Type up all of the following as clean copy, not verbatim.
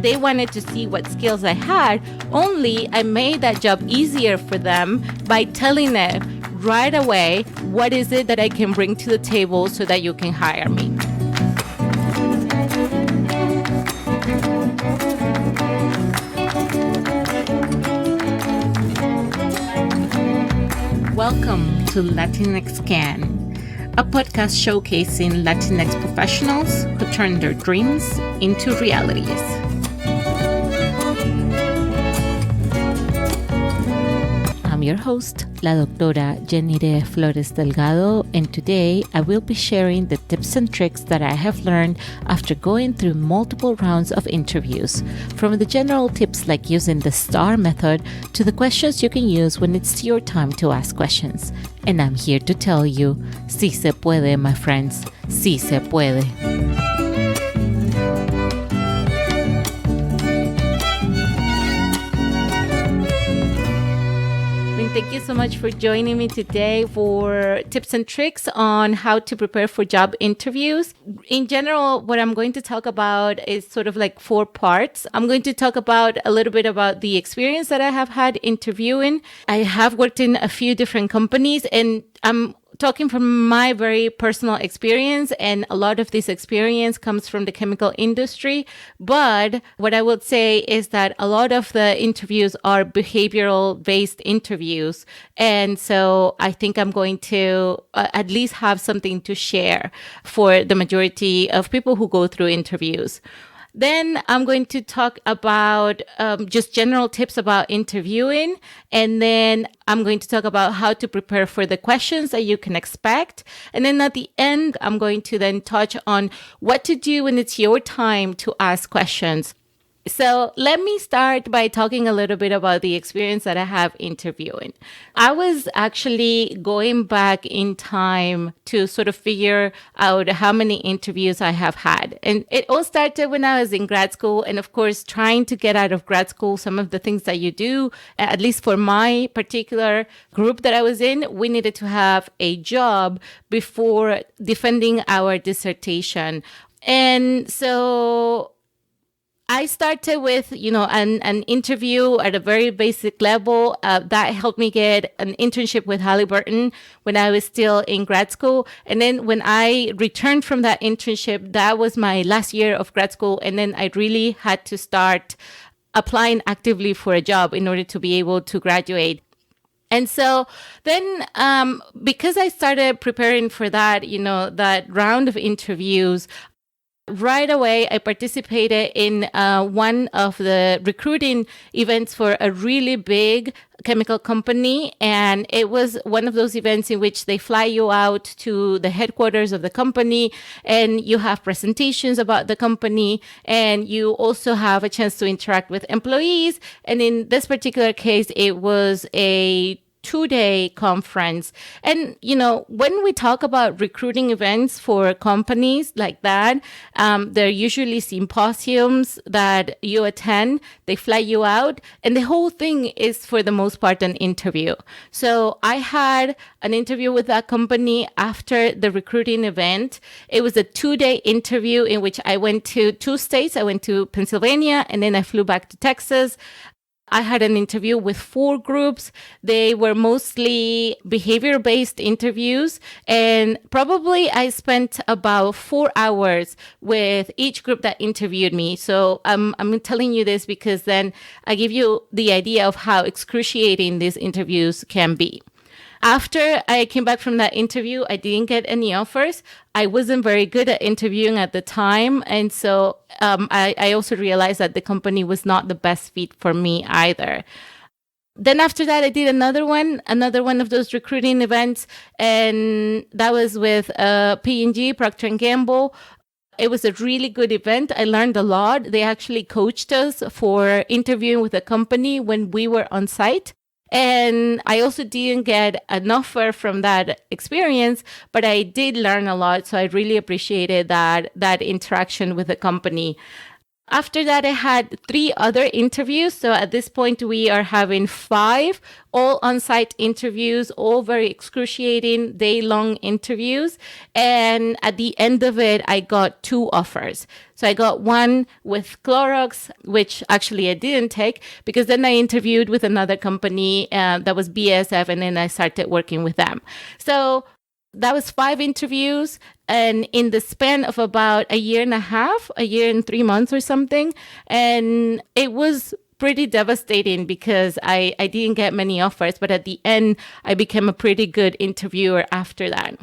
they wanted to see what skills I had, only I made that job easier for them by telling them right away, what is it that I can bring to the table so that you can hire me? Welcome to LatinX Can, a podcast showcasing Latinx professionals who turn their dreams into realities. I'm your host, La Doctora Jenire Flores Delgado, and today I will be sharing the tips and tricks that I have learned after going through multiple rounds of interviews, from the general tips like using the STAR method to the questions you can use when it's your time to ask questions. And I'm here to tell you, sí se puede, my friends, sí se puede. Thank you so much for joining me today for tips and tricks on how to prepare for job interviews. In general, what I'm going to talk about is sort of like 4 parts. I'm going to talk about a little bit about the experience that I have had interviewing. I have worked in a few different companies, and I'm talking from my very personal experience, and a lot of this experience comes from the chemical industry. But what I would say is that a lot of the interviews are behavioral based interviews. And so I think I'm going to at least have something to share for the majority of people who go through interviews. Then I'm going to talk about just general tips about interviewing. And then I'm going to talk about how to prepare for the questions that you can expect. And then at the end, I'm going to then touch on what to do when it's your time to ask questions. So let me start by talking a little bit about the experience that I have interviewing. I was actually going back in time to sort of figure out how many interviews I have had. And it all started when I was in grad school. And of course, trying to get out of grad school, some of the things that you do, at least for my particular group that I was in, we needed to have a job before defending our dissertation. And so I started with, an interview at a very basic level. That helped me get an internship with Halliburton when I was still in grad school. And then when I returned from that internship, that was my last year of grad school. And then I really had to start applying actively for a job in order to be able to graduate. And so then, because I started preparing for that, that round of interviews, right away, I participated in one of the recruiting events for a really big chemical company. And it was one of those events in which they fly you out to the headquarters of the company, and you have presentations about the company, and you also have a chance to interact with employees. And in this particular case, it was a 2-day conference. And, when we talk about recruiting events for companies like that, they're usually symposiums that you attend. They fly you out, and the whole thing is, for the most part, an interview. So I had an interview with that company after the recruiting event. It was a 2-day interview in which I went to 2 states. I went to Pennsylvania, and then I flew back to Texas. I had an interview with 4 groups. They were mostly behavior-based interviews, and probably I spent about 4 hours with each group that interviewed me. So I'm telling you this because then I give you the idea of how excruciating these interviews can be. After I came back from that interview, I didn't get any offers. I wasn't very good at interviewing at the time. And so I also realized that the company was not the best fit for me either. Then after that, I did another one of those recruiting events. And that was with P&G, Procter & Gamble. It was a really good event. I learned a lot. They actually coached us for interviewing with the company when we were on site. And I also didn't get an offer from that experience, but I did learn a lot. So I really appreciated that interaction with the company. After that, I had 3 other interviews. So at this point, we are having 5 all on site interviews, all very excruciating day-long interviews. And at the end of it, I got 2 offers. So I got one with Clorox, which actually I didn't take because then I interviewed with another company that was BSF, and then I started working with them. So that was 5 interviews, and in the span of about a year and a half, a year and 3 months or something. And it was pretty devastating because I didn't get many offers, but at the end, I became a pretty good interviewer after that.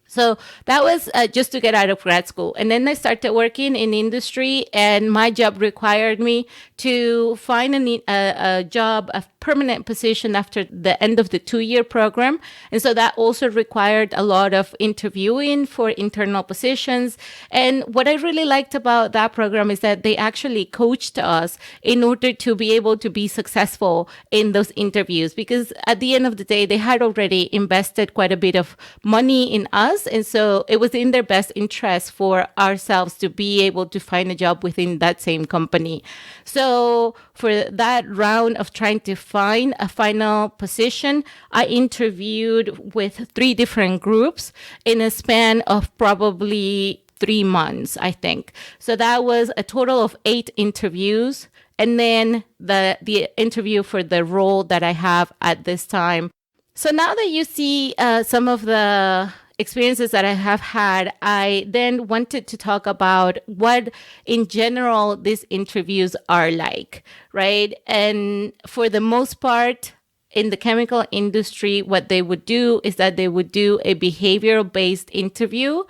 So that was just to get out of grad school. And then I started working in industry, and my job required me to find a job, a permanent position after the end of the 2-year program. And so that also required a lot of interviewing for internal positions. And what I really liked about that program is that they actually coached us in order to be able to be successful in those interviews, because at the end of the day, they had already invested quite a bit of money in us. And so it was in their best interest for ourselves to be able to find a job within that same company. So for that round of trying to find a final position, I interviewed with 3 different groups in a span of probably 3 months, I think. So that was a total of 8 interviews. And then the interview for the role that I have at this time. So now that you see some of the experiences that I have had, I then wanted to talk about what in general these interviews are like, right? And for the most part, in the chemical industry, what they would do is that they would do a behavioral based interview.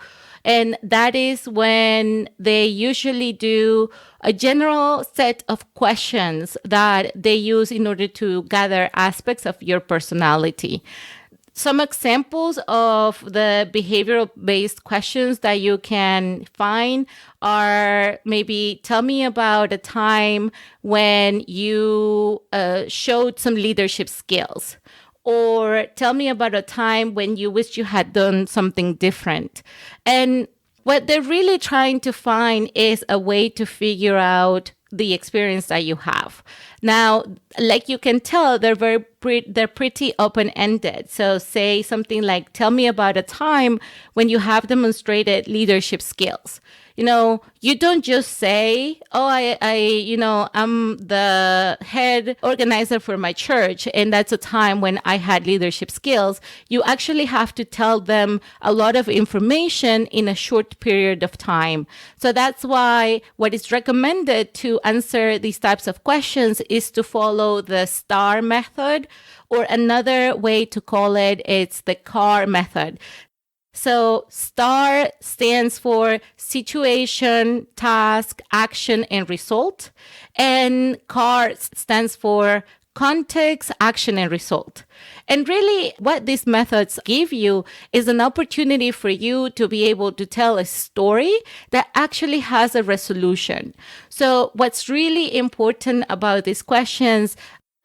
And that is when they usually do a general set of questions that they use in order to gather aspects of your personality. Some examples of the behavioral based questions that you can find are maybe tell me about a time when you showed some leadership skills, or tell me about a time when you wish you had done something different. And what they're really trying to find is a way to figure out the experience that you have. Now, like you can tell, they're pretty open-ended. So say something like, tell me about a time when you have demonstrated leadership skills. You don't just say, oh, I'm the head organizer for my church, and that's a time when I had leadership skills. You actually have to tell them a lot of information in a short period of time. So that's why what is recommended to answer these types of questions is to follow the STAR method, or another way to call it, it's the CAR method. So STAR stands for situation, task, action, and result. And CAR stands for context, action, and result. And really what these methods give you is an opportunity for you to be able to tell a story that actually has a resolution. So what's really important about these questions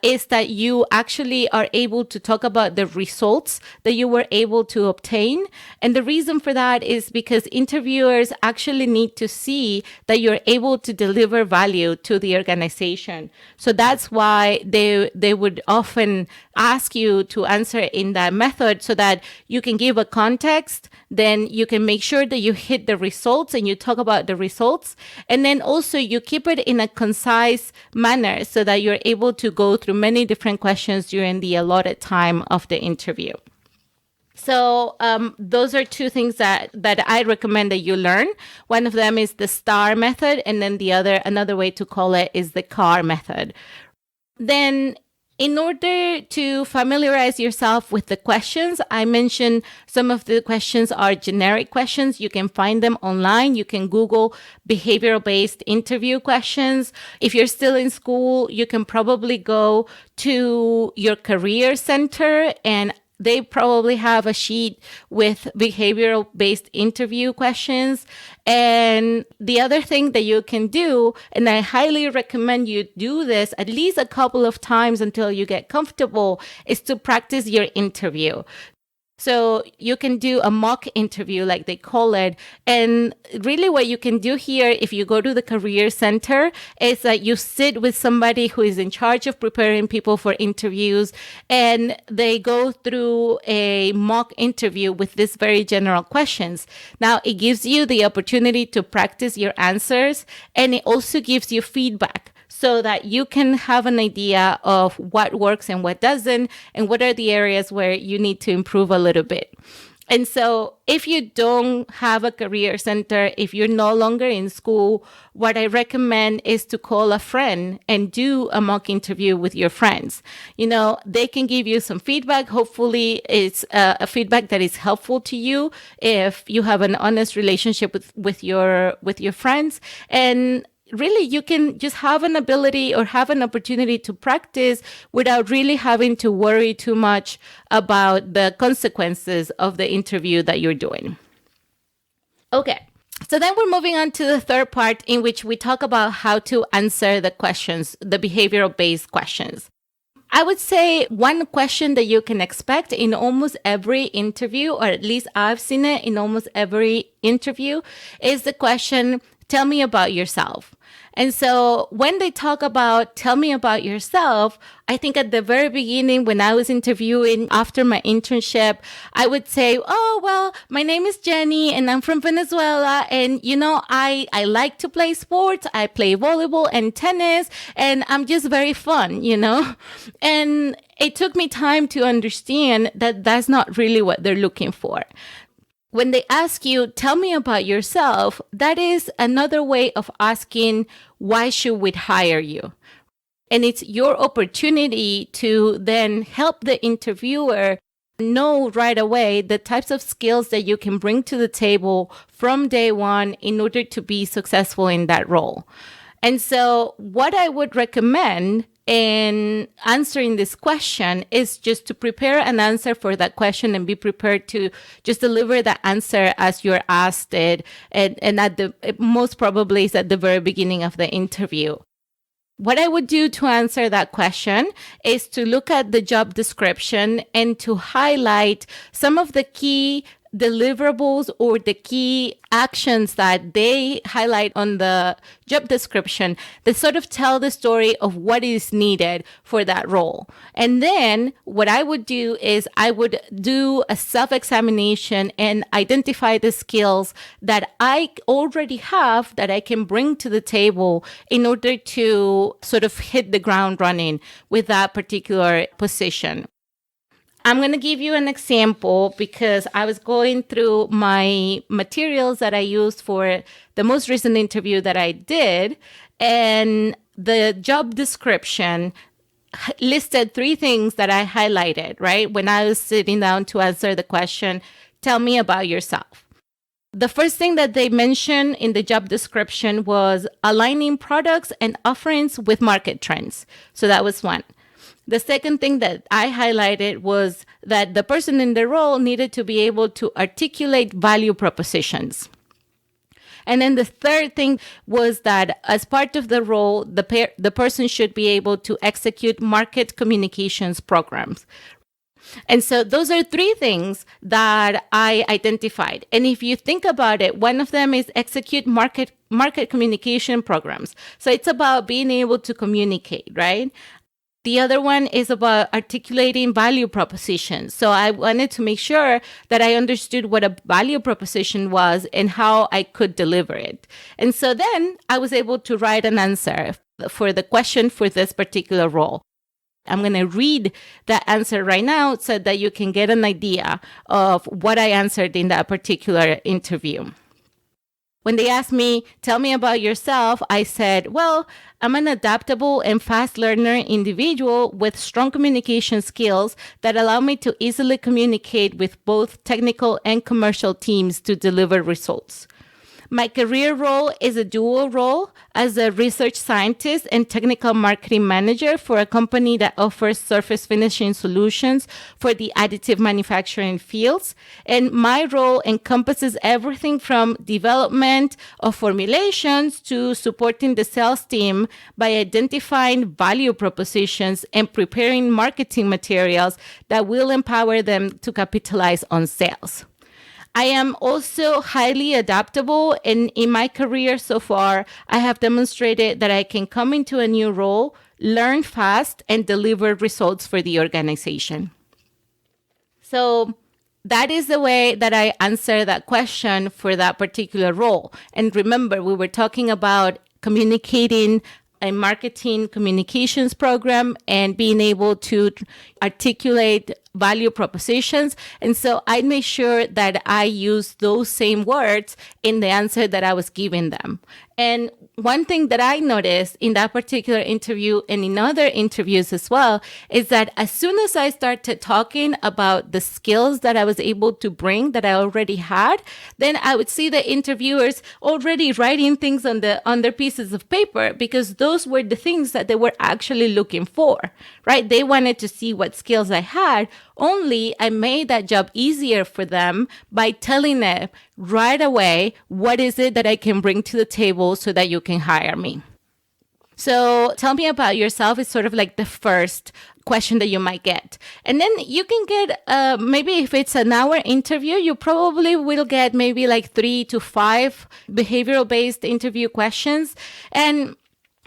is that you actually are able to talk about the results that you were able to obtain. And the reason for that is because interviewers actually need to see that you're able to deliver value to the organization. So that's why they would often ask you to answer in that method, so that you can give a context, then you can make sure that you hit the results and you talk about the results. And then also you keep it in a concise manner so that you're able to go through many different questions during the allotted time of the interview. So those are 2 things that I recommend that you learn. One of them is the STAR method, and then another way to call it is the CAR method. Then in order to familiarize yourself with the questions, I mentioned some of the questions are generic questions. You can find them online. You can Google behavioral-based interview questions. If you're still in school, you can probably go to your career center, and they probably have a sheet with behavioral based interview questions. And the other thing that you can do, and I highly recommend you do this at least a couple of times until you get comfortable, is to practice your interview. So you can do a mock interview, like they call it. And really what you can do here, if you go to the Career Center, is that you sit with somebody who is in charge of preparing people for interviews, and they go through a mock interview with these very general questions. Now, it gives you the opportunity to practice your answers, and it also gives you feedback, so that you can have an idea of what works and what doesn't, and what are the areas where you need to improve a little bit. And so if you don't have a career center, if you're no longer in school, what I recommend is to call a friend and do a mock interview with your friends. They can give you some feedback. Hopefully it's a feedback that is helpful to you if you have an honest relationship with your friends. And really, you can just have an ability or have an opportunity to practice without really having to worry too much about the consequences of the interview that you're doing. Okay. So then we're moving on to the third part, in which we talk about how to answer the questions, the behavioral based questions. I would say one question that you can expect in almost every interview, or at least I've seen it in almost every interview, is the question, tell me about yourself. And so when they talk about tell me about yourself, I think at the very beginning, when I was interviewing after my internship, I would say, oh, well, my name is Jenny and I'm from Venezuela. And, I like to play sports. I play volleyball and tennis, and I'm just very fun, And it took me time to understand that that's not really what they're looking for. When they ask you, tell me about yourself, that is another way of asking, why should we hire you? And it's your opportunity to then help the interviewer know right away the types of skills that you can bring to the table from day one in order to be successful in that role. And so what I would recommend in answering this question is just to prepare an answer for that question and be prepared to just deliver the answer as you're asked it. And at the most probably is at the very beginning of the interview. What I would do to answer that question is to look at the job description and to highlight some of the key deliverables or the key actions that they highlight on the job description that sort of tell the story of what is needed for that role. And then what I would do is I would do a self-examination and identify the skills that I already have that I can bring to the table in order to sort of hit the ground running with that particular position. I'm going to give you an example because I was going through my materials that I used for the most recent interview that I did, and the job description listed 3 things that I highlighted, right? When I was sitting down to answer the question, tell me about yourself. The first thing that they mentioned in the job description was aligning products and offerings with market trends. So that was one. The second thing that I highlighted was that the person in the role needed to be able to articulate value propositions. And then the third thing was that as part of the role, the person should be able to execute market communications programs. And so those are 3 things that I identified. And if you think about it, one of them is execute market communication programs. So it's about being able to communicate, right? The other one is about articulating value propositions. So I wanted to make sure that I understood what a value proposition was and how I could deliver it. And so then I was able to write an answer for the question for this particular role. I'm going to read that answer right now so that you can get an idea of what I answered in that particular interview. When they asked me, tell me about yourself, I said, well, I'm an adaptable and fast learner individual with strong communication skills that allow me to easily communicate with both technical and commercial teams to deliver results. My career role is a dual role as a research scientist and technical marketing manager for a company that offers surface finishing solutions for the additive manufacturing fields. And my role encompasses everything from development of formulations to supporting the sales team by identifying value propositions and preparing marketing materials that will empower them to capitalize on sales. I am also highly adaptable, and in my career so far, I have demonstrated that I can come into a new role, learn fast, and deliver results for the organization. So that is the way that I answer that question for that particular role. And remember, we were talking about communicating a marketing communications program and being able to articulate value propositions. And so I made sure that I use those same words in the answer that I was giving them. And one thing that I noticed in that particular interview and in other interviews as well is that as soon as I started talking about the skills that I was able to bring that I already had, then I would see the interviewers already writing things on their pieces of paper, because those were the things that they were actually looking for, right? They wanted to see what skills I had. Only I made that job easier for them by telling them right away, what is it that I can bring to the table so that you can hire me? So tell me about yourself is sort of like the first question that you might get. And then you can get, maybe if it's an hour interview, you probably will get maybe like 3 to 5 behavioral based interview questions. And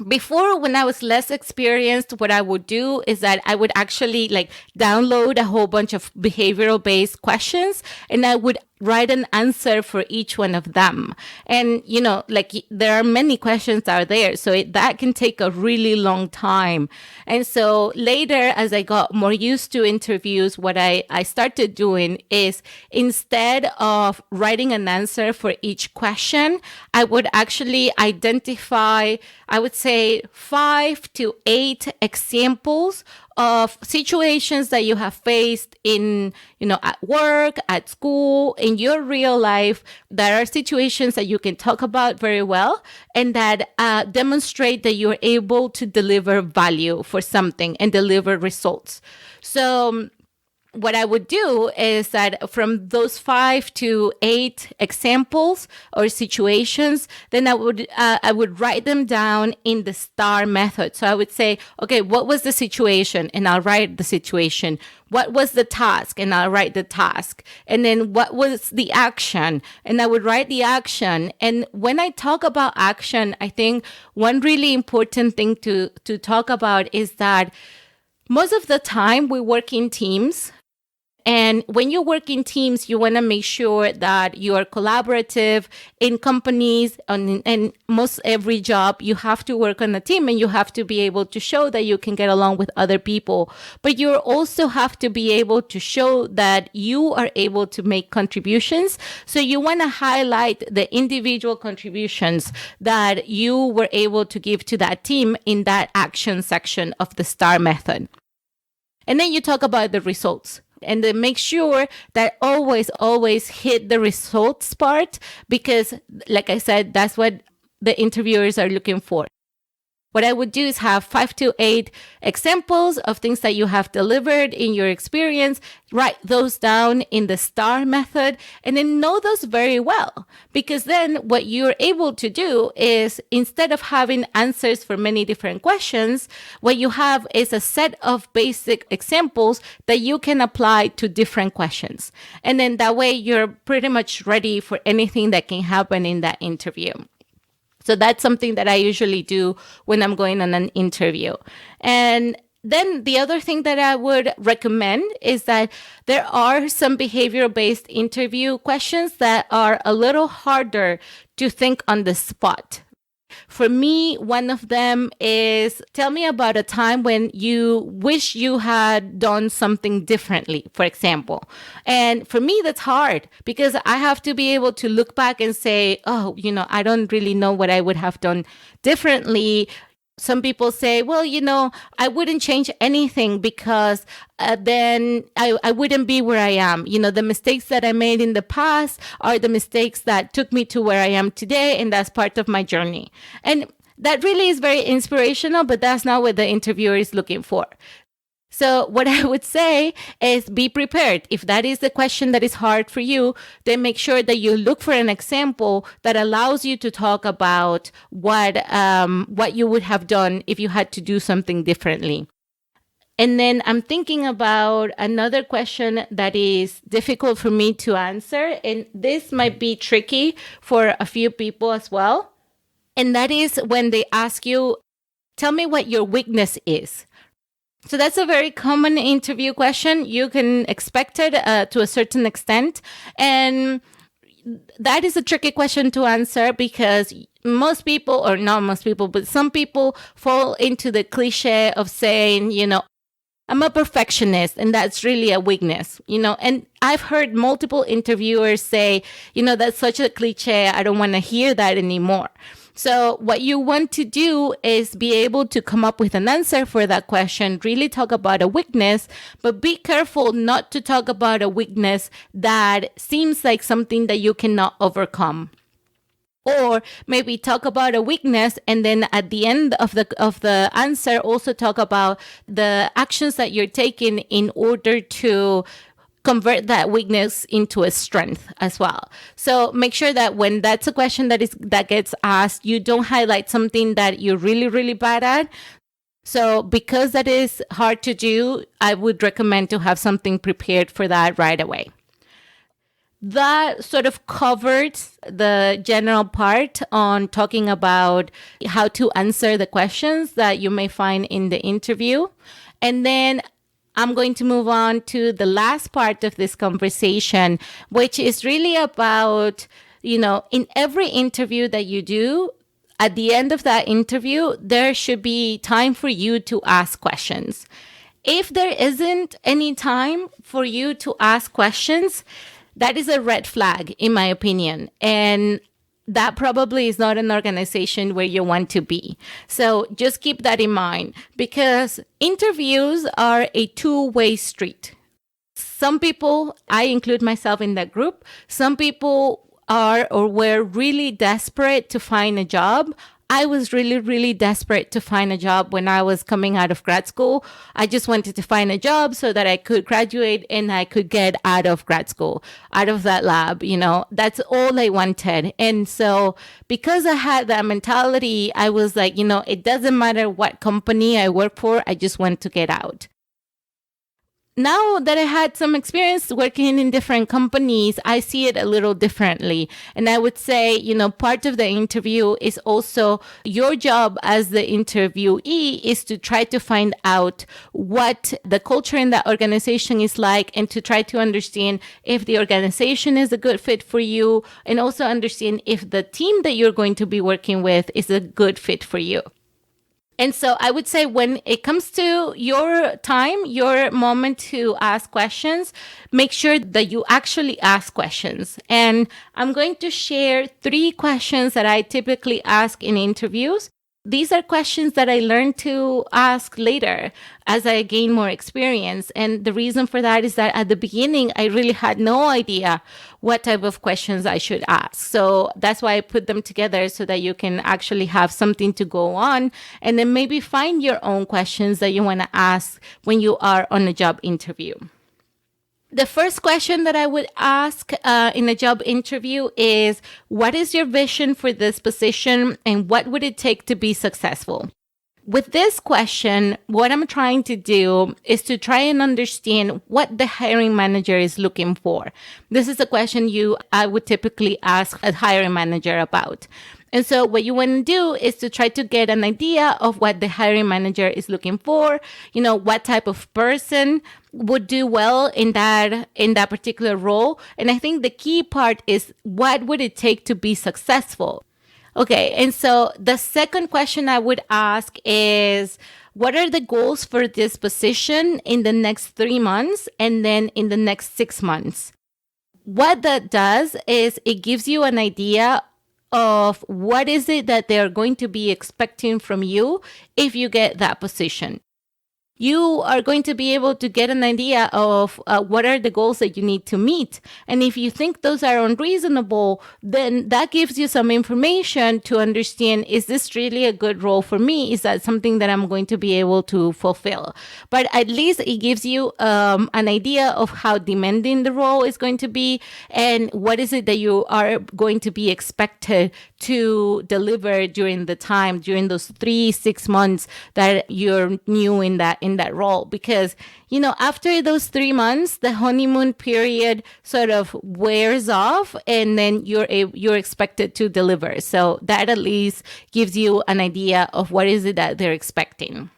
before, when I was less experienced, what I would do is that I would actually like download a whole bunch of behavioral based questions, and I would write an answer for each one of them. And, you know, like there are many questions out there, so that can take a really long time. And so later, as I got more used to interviews, what I started doing is instead of writing an answer for each question, I would actually identify, I would say 5 to 8 examples of situations that you have faced in, you know, at work, at school, in your real life, that are situations that you can talk about very well and that demonstrate that you're able to deliver value for something and deliver results. So what I would do is that from those 5 to 8 examples or situations, then I would write them down in the STAR method. So I would say, okay, what was the situation? And I'll write the situation. What was the task? And I'll write the task. And then what was the action? And I would write the action. And when I talk about action, I think one really important thing to talk about is that most of the time we work in teams. And when you work in teams, you want to make sure that you are collaborative in companies. And most every job, you have to work on a team and you have to be able to show that you can get along with other people. But you also have to be able to show that you are able to make contributions. So you want to highlight the individual contributions that you were able to give to that team in that action section of the STAR method. And then you talk about the results. And then make sure that always hit the results part, because like I said, that's what the interviewers are looking for. What I would do is have 5 to 8 examples of things that you have delivered in your experience, write those down in the STAR method, and then know those very well. Because then what you're able to do is, instead of having answers for many different questions, what you have is a set of basic examples that you can apply to different questions. And then that way you're pretty much ready for anything that can happen in that interview. So that's something that I usually do when I'm going on an interview. And then the other thing that I would recommend is that there are some behavioral-based interview questions that are a little harder to think on the spot. For me, one of them is, tell me about a time when you wish you had done something differently, for example. And for me, that's hard because I have to be able to look back and say, oh, I don't really know what I would have done differently. Some people say, well, I wouldn't change anything because then I wouldn't be where I am. The mistakes that I made in the past are the mistakes that took me to where I am today, and that's part of my journey. And that really is very inspirational, but that's not what the interviewer is looking for. So what I would say is be prepared. If that is the question that is hard for you, then make sure that you look for an example that allows you to talk about what you would have done if you had to do something differently. And then I'm thinking about another question that is difficult for me to answer, and this might be tricky for a few people as well. And that is when they ask you, tell me what your weakness is. So that's a very common interview question. You can expect it to a certain extent. And that is a tricky question to answer because most people, or not most people, but some people fall into the cliche of saying, I'm a perfectionist, and that's really a weakness, and I've heard multiple interviewers say, that's such a cliche. I don't want to hear that anymore. So what you want to do is be able to come up with an answer for that question, really talk about a weakness, but be careful not to talk about a weakness that seems like something that you cannot overcome. Or maybe talk about a weakness, and then at the end of the answer, also talk about the actions that you're taking in order to convert that weakness into a strength as well. So make sure that when that's a question that gets asked, you don't highlight something that you're really, really bad at. So because that is hard to do, I would recommend to have something prepared for that right away. That sort of covered the general part on talking about how to answer the questions that you may find in the interview. And then I'm going to move on to the last part of this conversation, which is really about, in every interview that you do, at the end of that interview, there should be time for you to ask questions. If there isn't any time for you to ask questions, that is a red flag, in my opinion. And that probably is not an organization where you want to be. So just keep that in mind, because interviews are a two-way street. Some people, I include myself in that group, some people are or were really desperate to find a job. I was really, really desperate to find a job when I was coming out of grad school. I just wanted to find a job so that I could graduate and I could get out of grad school, out of that lab, that's all I wanted. And so because I had that mentality, I was like, it doesn't matter what company I work for, I just want to get out. Now that I had some experience working in different companies, I see it a little differently. And I would say, part of the interview is also your job as the interviewee is to try to find out what the culture in that organization is like, and to try to understand if the organization is a good fit for you, and also understand if the team that you're going to be working with is a good fit for you. And so I would say when it comes to your time, your moment to ask questions, make sure that you actually ask questions. And I'm going to share 3 questions that I typically ask in interviews. These are questions that I learned to ask later as I gain more experience. And the reason for that is that at the beginning, I really had no idea what type of questions I should ask. So that's why I put them together so that you can actually have something to go on, and then maybe find your own questions that you want to ask when you are on a job interview. The first question that I would ask in a job interview is, what is your vision for this position and what would it take to be successful? With this question, what I'm trying to do is to try and understand what the hiring manager is looking for. This is a question I would typically ask a hiring manager about. And so what you want to do is to try to get an idea of what the hiring manager is looking for, what type of person would do well in that particular role. And I think the key part is, what would it take to be successful? Okay, and so the second question I would ask is, what are the goals for this position in the next 3 months and then in the next 6 months? What that does is it gives you an idea of what is it that they're going to be expecting from you if you get that position. You are going to be able to get an idea of what are the goals that you need to meet. And if you think those are unreasonable, then that gives you some information to understand, is this really a good role for me? Is that something that I'm going to be able to fulfill? But at least it gives you an idea of how demanding the role is going to be and what is it that you are going to be expected to deliver during those 3-6 months that you're new in that role. Because after those 3 months, the honeymoon period sort of wears off, and then you're expected to deliver. So that at least gives you an idea of what is it that they're expecting.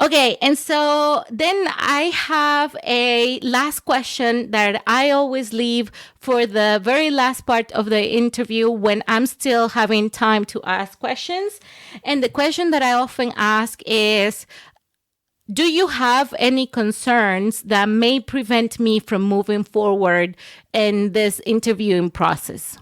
Okay, and so then I have a last question that I always leave for the very last part of the interview when I'm still having time to ask questions. And the question that I often ask is, do you have any concerns that may prevent me from moving forward in this interviewing process?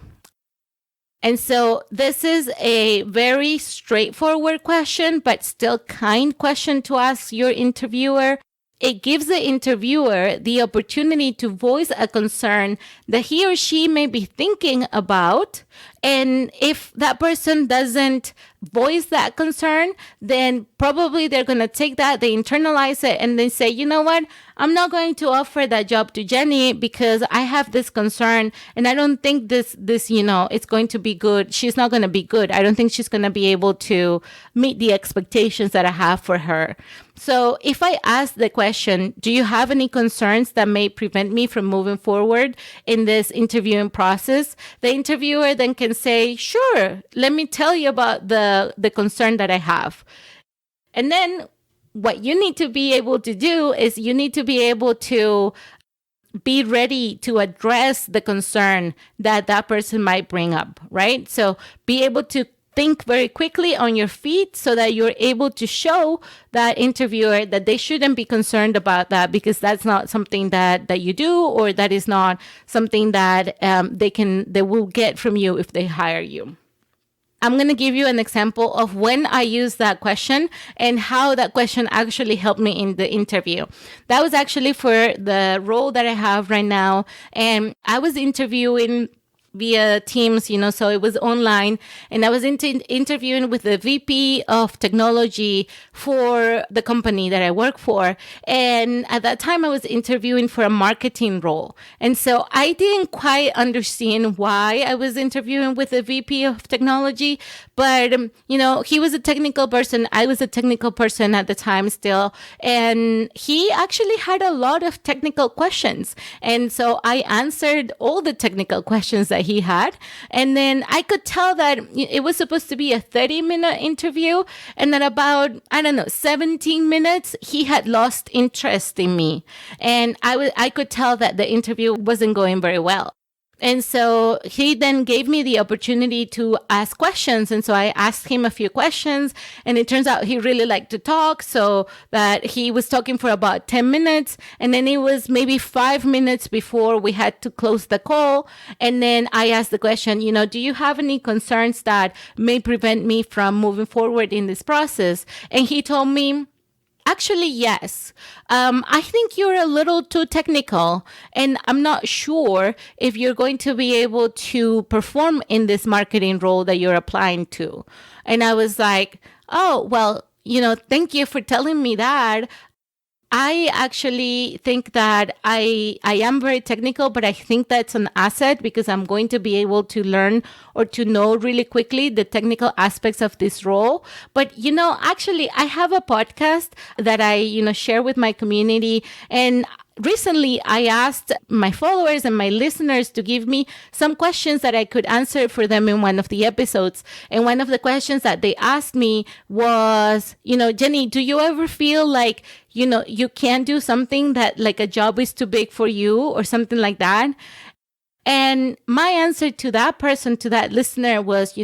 And so this is a very straightforward question, but still kind question to ask your interviewer. It gives the interviewer the opportunity to voice a concern that he or she may be thinking about. And if that person doesn't voice that concern, then probably they're going to take that, they internalize it, and they say, you know what? I'm not going to offer that job to Jenny because I have this concern and I don't think this, it's going to be good. She's not going to be good. I don't think she's going to be able to meet the expectations that I have for her. So if I ask the question, do you have any concerns that may prevent me from moving forward in this interviewing process? The interviewer then can say, sure, let me tell you about the concern that I have. And then what you need to be able to do is you need to be able to be ready to address the concern that that person might bring up, right? So be able to think very quickly on your feet so that you're able to show that interviewer that they shouldn't be concerned about that because that's not something that you do, or that is not something that they will get from you if they hire you. I'm going to give you an example of when I used that question and how that question actually helped me in the interview. That was actually for the role that I have right now. And I was interviewing via Teams, so it was online. And I was interviewing with the VP of technology for the company that I work for. And at that time, I was interviewing for a marketing role. And so I didn't quite understand why I was interviewing with the VP of technology. But, he was a technical person. I was a technical person at the time still. And he actually had a lot of technical questions. And so I answered all the technical questions that he had. And then I could tell that it was supposed to be a 30-minute interview. And at about, 17 minutes, he had lost interest in me. And I could tell that the interview wasn't going very well. And so he then gave me the opportunity to ask questions. And so I asked him a few questions, and it turns out he really liked to talk, so that he was talking for about 10 minutes. And then it was maybe 5 minutes before we had to close the call. And then I asked the question, do you have any concerns that may prevent me from moving forward in this process? And he told me, actually, yes. I think you're a little too technical, and I'm not sure if you're going to be able to perform in this marketing role that you're applying to. And I was like, oh, well, thank you for telling me that. I actually think that I am very technical, but I think that's an asset because I'm going to be able to learn or to know really quickly the technical aspects of this role. But, actually, I have a podcast that I, share with my community. And recently, I asked my followers and my listeners to give me some questions that I could answer for them in one of the episodes. And one of the questions that they asked me was, Jenny, do you ever feel like, you can't do something that like a job is too big for you or something like that? And my answer to that person, to that listener was,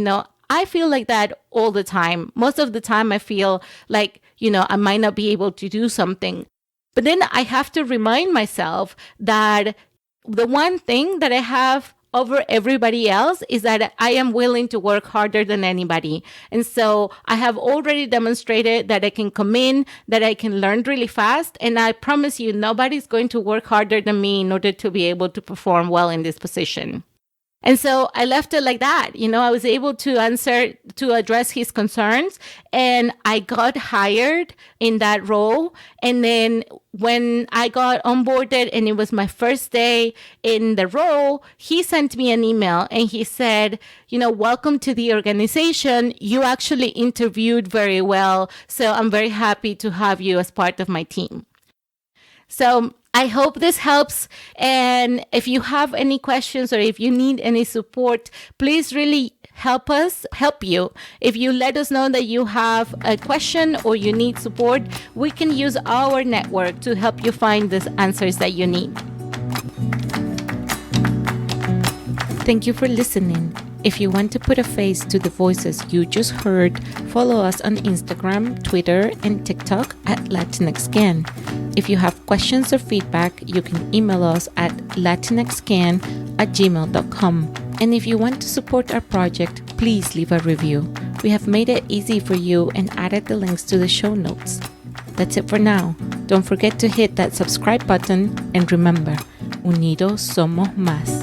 I feel like that all the time. Most of the time, I feel like, I might not be able to do something. But then I have to remind myself that the one thing that I have over everybody else is that I am willing to work harder than anybody. And so I have already demonstrated that I can come in, that I can learn really fast. And I promise you, nobody's going to work harder than me in order to be able to perform well in this position. And so I left it like that. I was able to address his concerns, and I got hired in that role. And then when I got onboarded and it was my first day in the role, he sent me an email and he said, welcome to the organization. You actually interviewed very well. So I'm very happy to have you as part of my team. So I hope this helps. And if you have any questions or if you need any support, please really help you. If you let us know that you have a question or you need support, we can use our network to help you find the answers that you need. Thank you for listening. If you want to put a face to the voices you just heard, follow us on Instagram, Twitter, and TikTok at LatinXcan. If you have questions or feedback, you can email us at latinxcan@gmail.com. And if you want to support our project, please leave a review. We have made it easy for you and added the links to the show notes. That's it for now. Don't forget to hit that subscribe button, and remember, unidos somos más.